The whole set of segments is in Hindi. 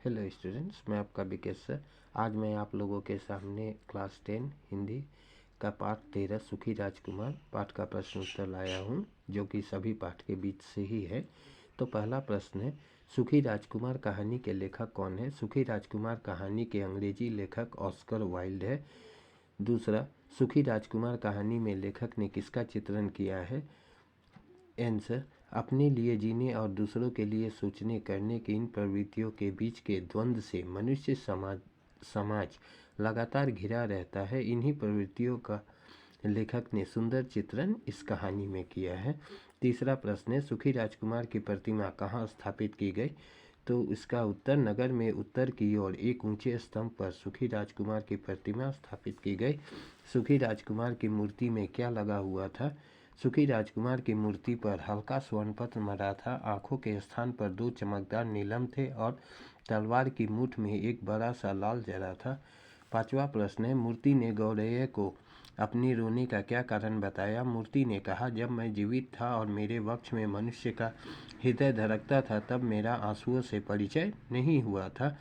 हेलो स्टूडेंट्स, मैं आपका विकेश सर। आज मैं आप लोगों के सामने क्लास 10 हिंदी का पाठ 13 सुखी राजकुमार पाठ का प्रश्न उत्तर लाया हूं, जो कि सभी पाठ के बीच से ही है। तो पहला प्रश्न है, सुखी राजकुमार कहानी के लेखक कौन है? सुखी राजकुमार कहानी के अंग्रेजी लेखक ऑस्कर वाइल्ड है। दूसरा, सुखी राजकुमार कहानी में लेखक ने किसका चित्रण किया है? आंसर, अपने लिए जीने और दूसरों के लिए सोचने करने की इन प्रवृत्तियों के बीच के द्वंद्व से मनुष्य समाज लगातार घिरा रहता है। इन्हीं प्रवृत्तियों का लेखक ने सुंदर चित्रण इस कहानी में किया है। तीसरा प्रश्न है, सुखी राजकुमार की प्रतिमा कहाँ स्थापित की गई? तो इसका उत्तर, नगर में उत्तर की ओर एक ऊंचे स्तंभ पर सुखी राजकुमार की प्रतिमा स्थापित की गई। सुखी राजकुमार की मूर्ति में क्या लगा हुआ था? सुखी राजकुमार की मूर्ति पर हल्का स्वर्णपत्र मरा था। आंखों के स्थान पर 2 चमकदार नीलम थे और तलवार की मूठ में एक बड़ा सा लाल जरा था। पांचवा प्रश्न है, मूर्ति ने गौरैया को अपनी रोने का क्या कारण बताया? मूर्ति ने कहा, जब मैं जीवित था और मेरे वक्ष में मनुष्य का हृदय धड़कता था, तब मेरा आंसुओं से परिचय नहीं हुआ था।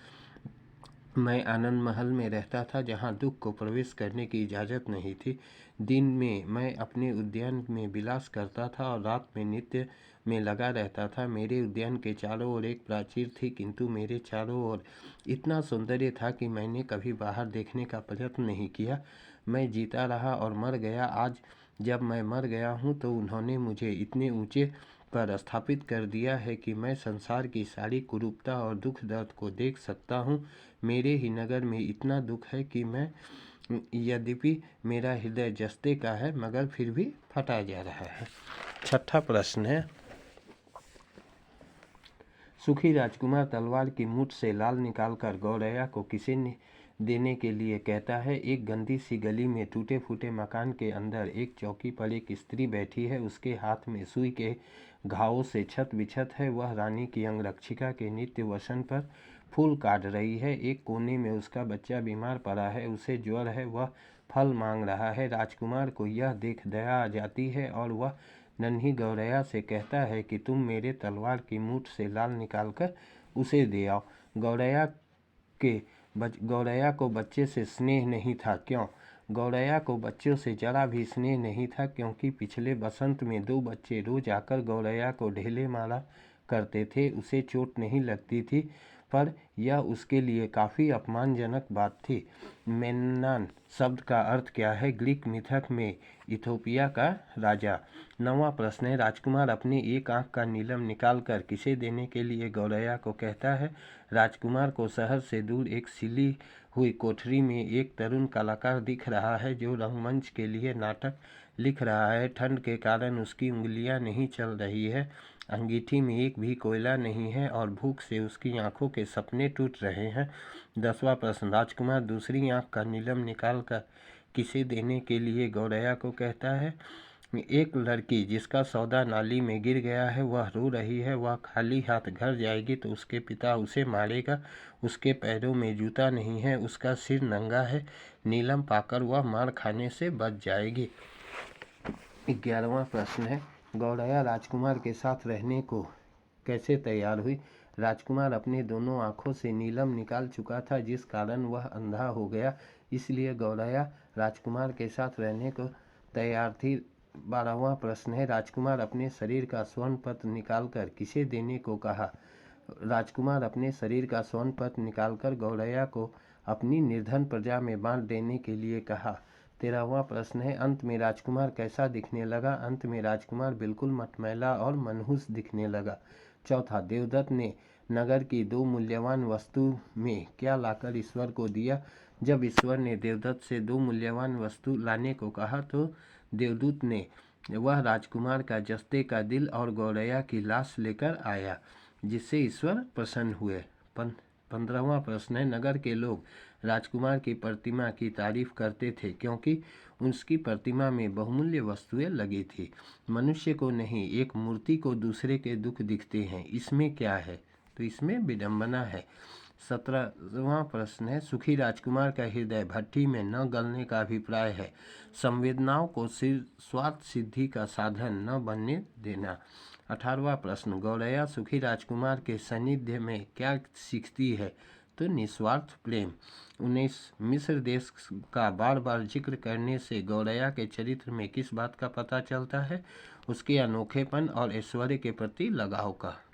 मैं आनंद महल में रहता था, जहाँ दुख को प्रवेश करने की इजाज़त नहीं थी। दिन में मैं अपने उद्यान में विलास करता था और रात में नृत्य में लगा रहता था। मेरे उद्यान के चारों ओर एक प्राचीर थी, किंतु मेरे चारों ओर इतना सौंदर्य था कि मैंने कभी बाहर देखने का प्रयत्न नहीं किया। मैं जीता रहा और मर गया। आज जब मैं मर गया हूँ तो उन्होंने मुझे इतने ऊंचे पर स्थापित कर दिया है कि मैं संसार की सारी कुरूपता और दुख दर्द को देख सकता हूँ। मेरे ही नगर में इतना दुख है कि मैं, यद्यपि मेरा हृदय जस्ते का है, मगर फिर भी फटा जा रहा है। छठा प्रश्न है, सुखी राजकुमार तलवार की मूठ से लाल निकालकर गौरैया को किसे देने के लिए कहता है? एक गंदी सी गली में टूटे फूटे मकान के अंदर एक चौकी पर एक स्त्री बैठी है। उसके हाथ में सुई के घावों से छत बिछत है। वह रानी की अंगरक्षिका के नित्य वसन पर फूल काट रही है। एक कोने में उसका बच्चा बीमार पड़ा है, उसे ज्वर है, वह फल मांग रहा है। राजकुमार को यह देख दया आ जाती है और वह नन्ही गौरैया से कहता है कि तुम मेरे तलवार की मूठ से लाल निकालकर उसे दे आओ। गौरैया को बच्चे से स्नेह नहीं था। क्यों? गौरैया को बच्चों से जरा भी स्नेह नहीं था, क्योंकि पिछले बसंत में 2 बच्चे रोज आकर गौरैया को ढेले मारा करते थे। उसे चोट नहीं लगती थी, पर यह उसके लिए काफ़ी अपमानजनक बात थी। मेन्नान शब्द का अर्थ क्या है? ग्रीक मिथक में इथोपिया का राजा। 9वां प्रश्न है, राजकुमार अपनी एक आंख का नीलम निकालकर किसे देने के लिए गौरैया को कहता है? राजकुमार को शहर से दूर एक सिली हुई कोठरी में एक तरुण कलाकार दिख रहा है, जो रंगमंच के लिए नाटक लिख रहा है। ठंड के कारण उसकी उंगलियां नहीं चल रही है, अंगीठी में एक भी कोयला नहीं है और भूख से उसकी आंखों के सपने टूट रहे हैं। 10वां प्रश्न, राजकुमार दूसरी आंख का नीलम निकालकर किसे देने के लिए गौरैया को कहता है? एक लड़की जिसका सौदा नाली में गिर गया है, वह रो रही है। वह खाली हाथ घर जाएगी तो उसके पिता उसे मारेगा। उसके पैरों में जूता नहीं है, उसका सिर नंगा है। नीलम पाकर वह मार खाने से बच जाएगी। 11वां प्रश्न है, गौरैया राजकुमार के साथ रहने को कैसे तैयार हुई? राजकुमार अपने दोनों आंखों से नीलम निकाल चुका था, जिस कारण वह अंधा हो गया। इसलिए गौरैया राजकुमार के साथ रहने को तैयार थी। 12वां प्रश्न है, राजकुमार अपने शरीर का स्वर्ण पत्र निकालकर किसे देने को कहा? राजकुमार अपने शरीर का स्वर्ण पत्र निकालकर गौरैया को अपनी निर्धन प्रजा में बांट देने के लिए कहा। 13वां प्रश्न है, अंत में राजकुमार कैसा दिखने लगा? अंत में राजकुमार बिल्कुल मटमैला और मनहूस दिखने लगा। चौथा, देवदत्त ने नगर की 2 मूल्यवान वस्तु में क्या लाकर ईश्वर को दिया? जब ईश्वर ने देवदत्त से 2 मूल्यवान वस्तु लाने को कहा तो देवदूत ने वह राजकुमार का जस्ते का दिल और गौरैया की लाश लेकर आया, जिससे ईश्वर प्रसन्न हुए। 15वां प्रश्न है, नगर के लोग राजकुमार की प्रतिमा की तारीफ करते थे, क्योंकि उसकी प्रतिमा में बहुमूल्य वस्तुएं लगी थी। मनुष्य को नहीं, एक मूर्ति को दूसरे के दुख दिखते हैं, इसमें क्या है? तो इसमें विडंबना है। 17वां प्रश्न है, सुखी राजकुमार का हृदय भट्ठी में न गलने का अभिप्राय है। संवेदनाओं को स्वार्थ सिद्धि का साधन न बनने देना। 18वां प्रश्न, गौरैया सुखी राजकुमार के सानिध्य में क्या सीखती है? तो निस्वार्थ प्रेम। 19, मिस्र देश का बार बार जिक्र करने से गौरैया के चरित्र में किस बात का पता चलता है? उसके अनोखेपन और ऐश्वर्य के प्रति लगाव का।